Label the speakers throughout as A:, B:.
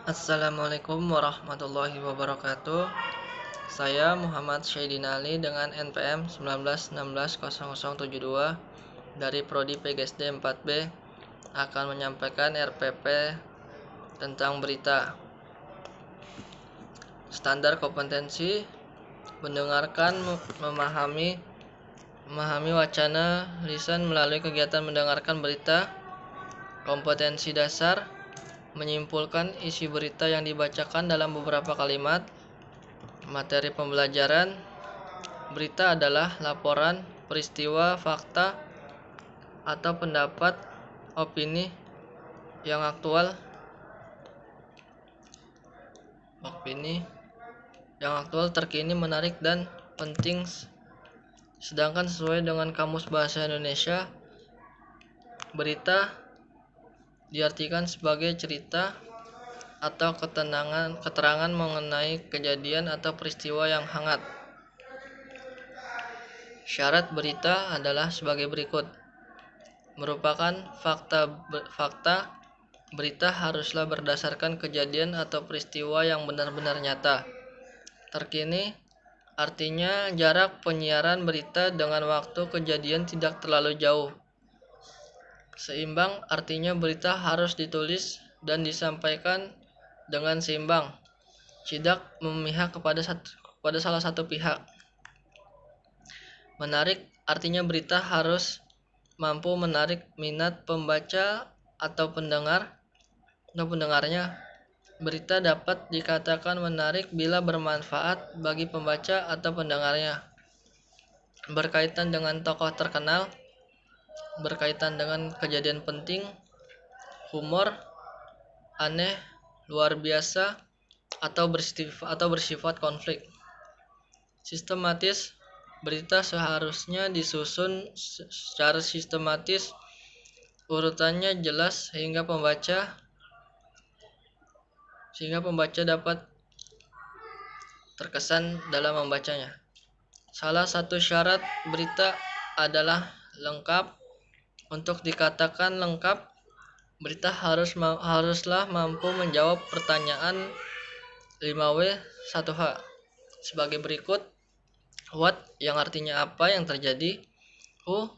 A: Assalamualaikum warahmatullahi wabarakatuh. Saya Muhammad Syaidin Ali dengan NPM 19160072 dari Prodi PGSD 4B akan menyampaikan RPP tentang berita. Standar kompetensi: mendengarkan, memahami wacana lisan melalui kegiatan mendengarkan berita. Kompetensi dasar: menyimpulkan isi berita yang dibacakan dalam beberapa kalimat. Materi pembelajaran: berita adalah laporan, peristiwa, fakta, atau pendapat, opini yang aktual terkini, menarik, dan penting. Sedangkan sesuai dengan Kamus Bahasa Indonesia, berita diartikan sebagai cerita atau keterangan mengenai kejadian atau peristiwa yang hangat. Syarat berita adalah sebagai berikut: merupakan fakta. Berita haruslah berdasarkan kejadian atau peristiwa yang benar-benar nyata. Terkini artinya jarak penyiaran berita dengan waktu kejadian tidak terlalu jauh. Seimbang artinya berita harus ditulis dan disampaikan dengan seimbang, tidak memihak kepada salah satu pihak. Menarik artinya berita harus mampu menarik minat pembaca atau pendengarnya. Berita dapat dikatakan menarik bila bermanfaat bagi pembaca atau pendengarnya, berkaitan dengan tokoh terkenal, berkaitan dengan kejadian penting, humor, aneh, luar biasa, atau bersifat konflik. Sistematis: berita seharusnya disusun secara sistematis, urutannya jelas sehingga pembaca dapat terkesan dalam membacanya. Salah satu syarat berita adalah lengkap. Untuk dikatakan lengkap, berita haruslah mampu menjawab pertanyaan 5W 1H sebagai berikut: what, yang artinya apa yang terjadi; who,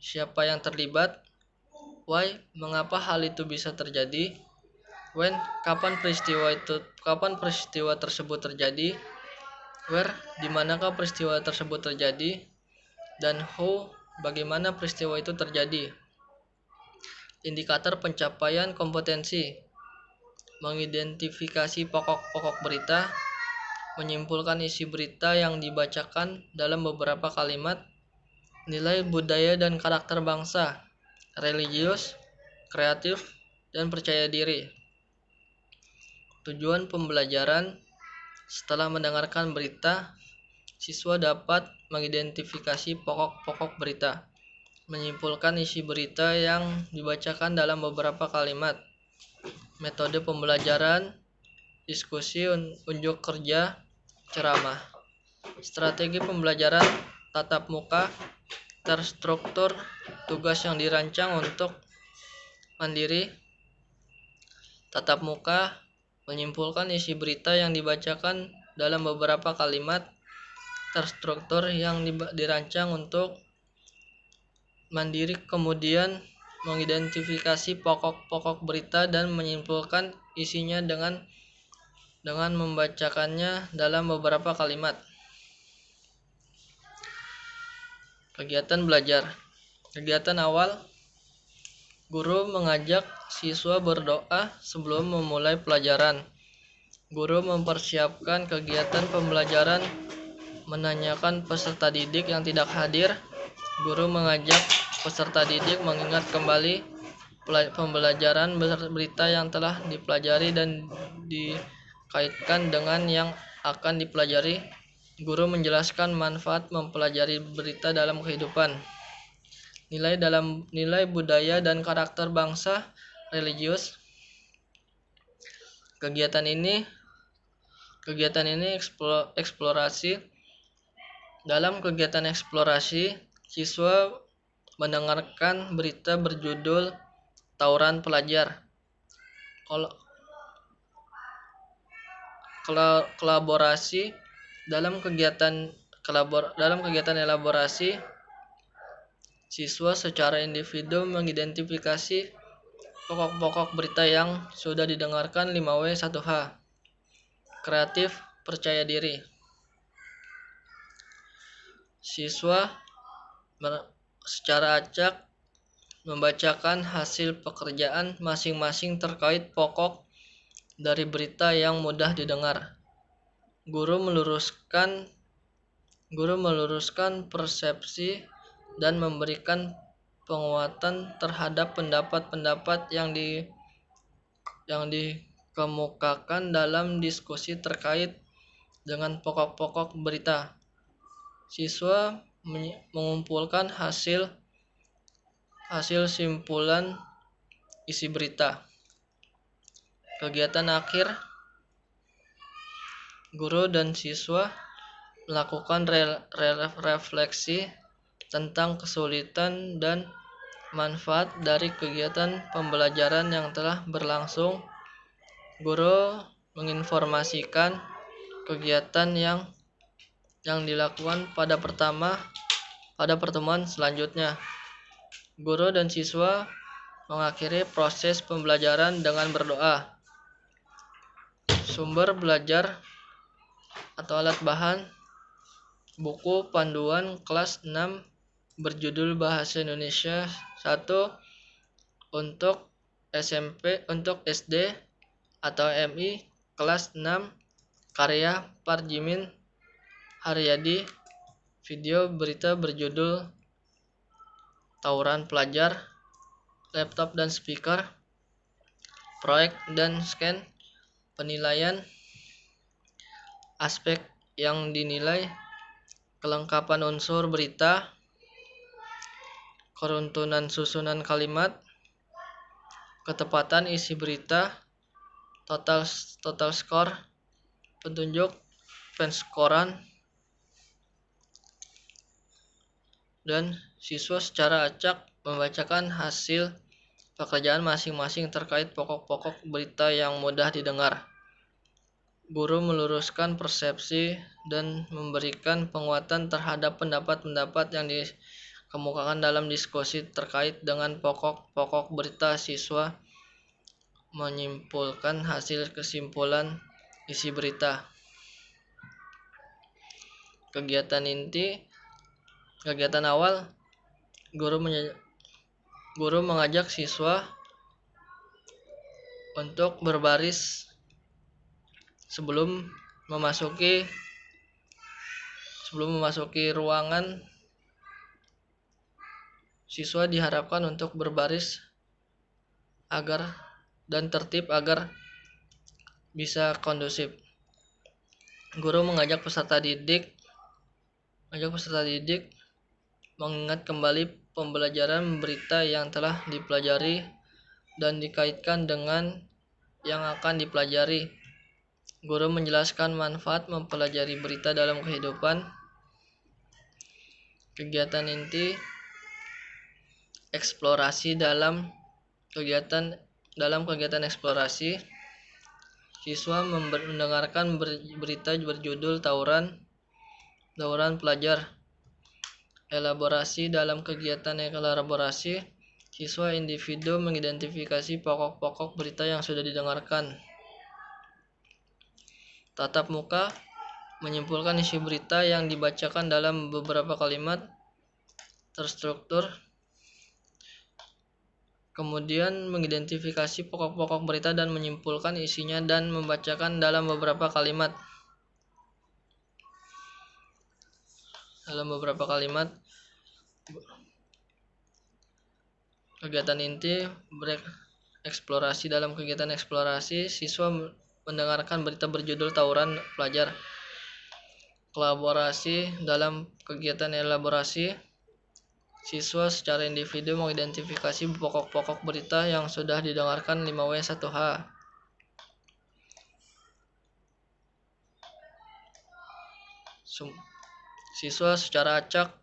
A: siapa yang terlibat; why, mengapa hal itu bisa terjadi; when, kapan peristiwa tersebut terjadi; where, di manakah peristiwa tersebut terjadi; dan how, bagaimana peristiwa itu terjadi. Indikator pencapaian kompetensi: mengidentifikasi pokok-pokok berita, menyimpulkan isi berita yang dibacakan dalam beberapa kalimat, nilai budaya dan karakter bangsa, religius, kreatif, dan percaya diri. Tujuan pembelajaran: setelah mendengarkan berita, siswa dapat mengidentifikasi pokok-pokok berita, menyimpulkan isi berita yang dibacakan dalam beberapa kalimat. Metode pembelajaran: diskusi, unjuk kerja, ceramah. Strategi pembelajaran: tatap muka, terstruktur, tugas yang dirancang untuk mandiri. Tatap muka: menyimpulkan isi berita yang dibacakan dalam beberapa kalimat. Terstruktur yang dirancang untuk mandiri, kemudian mengidentifikasi pokok-pokok berita dan menyimpulkan isinya dengan membacakannya dalam beberapa kalimat. Kegiatan belajar. Kegiatan awal: guru mengajak siswa berdoa sebelum memulai pelajaran. Guru mempersiapkan kegiatan pembelajaran, menanyakan peserta didik yang tidak hadir. Guru mengajak peserta didik mengingat kembali pembelajaran berita yang telah dipelajari dan dikaitkan dengan yang akan dipelajari. Guru menjelaskan manfaat mempelajari berita dalam kehidupan. Nilai budaya dan karakter bangsa, religius. Kegiatan ini eksplorasi. Dalam kegiatan eksplorasi, siswa mendengarkan berita berjudul Tawuran Pelajar. kolaborasi dalam kegiatan elaborasi, siswa secara individu mengidentifikasi pokok-pokok berita yang sudah didengarkan. 5W1H. Kreatif, percaya diri. Siswa secara acak membacakan hasil pekerjaan masing-masing terkait pokok dari berita yang mudah didengar. Guru meluruskan persepsi dan memberikan penguatan terhadap pendapat-pendapat yang dikemukakan dalam diskusi terkait dengan pokok-pokok berita. Siswa mengumpulkan hasil simpulan isi berita. Kegiatan akhir, guru dan siswa melakukan refleksi tentang kesulitan dan manfaat dari kegiatan pembelajaran yang telah berlangsung. Guru menginformasikan kegiatan yang dilakukan pada pertemuan selanjutnya. Guru dan siswa mengakhiri proses pembelajaran dengan berdoa. Sumber belajar atau alat bahan: buku panduan kelas 6 berjudul Bahasa Indonesia 1 untuk SD atau MI kelas 6, karya Parjimin Haryadi. Video berita berjudul Tawuran Pelajar, laptop dan speaker, proyek dan scan. Penilaian: aspek yang dinilai: kelengkapan unsur berita, keruntuhan susunan kalimat, ketepatan isi berita, total skor, petunjuk penskoran, dan siswa secara acak membacakan hasil pekerjaan masing-masing terkait pokok-pokok berita yang mudah didengar. Guru meluruskan persepsi dan memberikan penguatan terhadap pendapat-pendapat yang dikemukakan dalam diskusi terkait dengan pokok-pokok berita. Siswa menyimpulkan hasil kesimpulan isi berita. Kegiatan inti. Kegiatan awal, guru mengajak siswa untuk berbaris sebelum memasuki ruangan. Siswa diharapkan untuk berbaris dan tertib agar bisa kondusif. Guru mengajak peserta didik mengingat kembali pembelajaran berita yang telah dipelajari dan dikaitkan dengan yang akan dipelajari. Guru menjelaskan manfaat mempelajari berita dalam kehidupan. Kegiatan inti, eksplorasi. Dalam kegiatan eksplorasi, siswa mendengarkan berita berjudul Tawuran Pelajar. Elaborasi. Dalam kegiatan elaborasi, siswa individu mengidentifikasi pokok-pokok berita yang sudah didengarkan. Tatap muka, menyimpulkan isi berita yang dibacakan dalam beberapa kalimat terstruktur. Kemudian mengidentifikasi pokok-pokok berita dan menyimpulkan isinya dan membacakan dalam beberapa kalimat. Kegiatan inti, eksplorasi. Dalam kegiatan eksplorasi, siswa mendengarkan berita berjudul Tawuran Pelajar. Kolaborasi. Dalam kegiatan elaborasi, siswa secara individu mengidentifikasi pokok-pokok berita yang sudah didengarkan. 5W1H. Siswa secara acak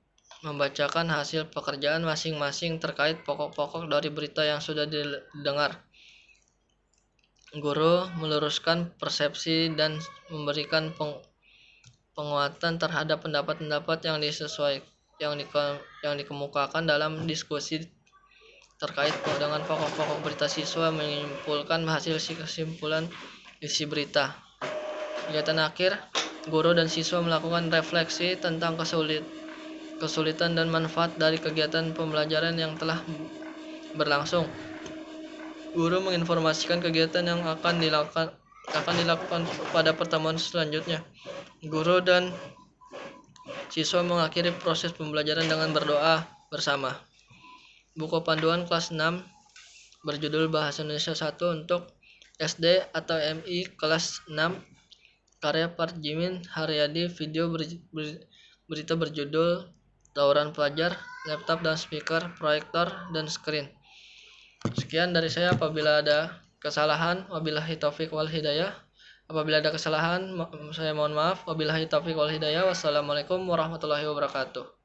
A: membacakan hasil pekerjaan masing-masing terkait pokok-pokok dari berita yang sudah didengar. Guru meluruskan persepsi dan memberikan penguatan terhadap pendapat-pendapat yang dikemukakan dalam diskusi terkait dengan pokok-pokok berita. Siswa menyimpulkan hasil kesimpulan isi berita. Kegiatan akhir, guru dan siswa melakukan refleksi tentang kesulitan dan manfaat dari kegiatan pembelajaran yang telah berlangsung. Guru menginformasikan kegiatan yang akan dilakukan pada pertemuan selanjutnya. Guru dan siswa mengakhiri proses pembelajaran dengan berdoa bersama. Buku panduan kelas 6 berjudul Bahasa Indonesia 1 untuk SD atau MI kelas 6, karya Parjimin Haryadi. Video berita berjudul Tawuran Pelajar, Laptop dan Speaker, Proyektor dan Screen. Sekian dari saya. Apabila ada kesalahan, wabillahi taufik wal hidayah. Apabila ada kesalahan, saya mohon maaf. Wabillahi taufik wal hidayah. Wassalamualaikum warahmatullahi wabarakatuh.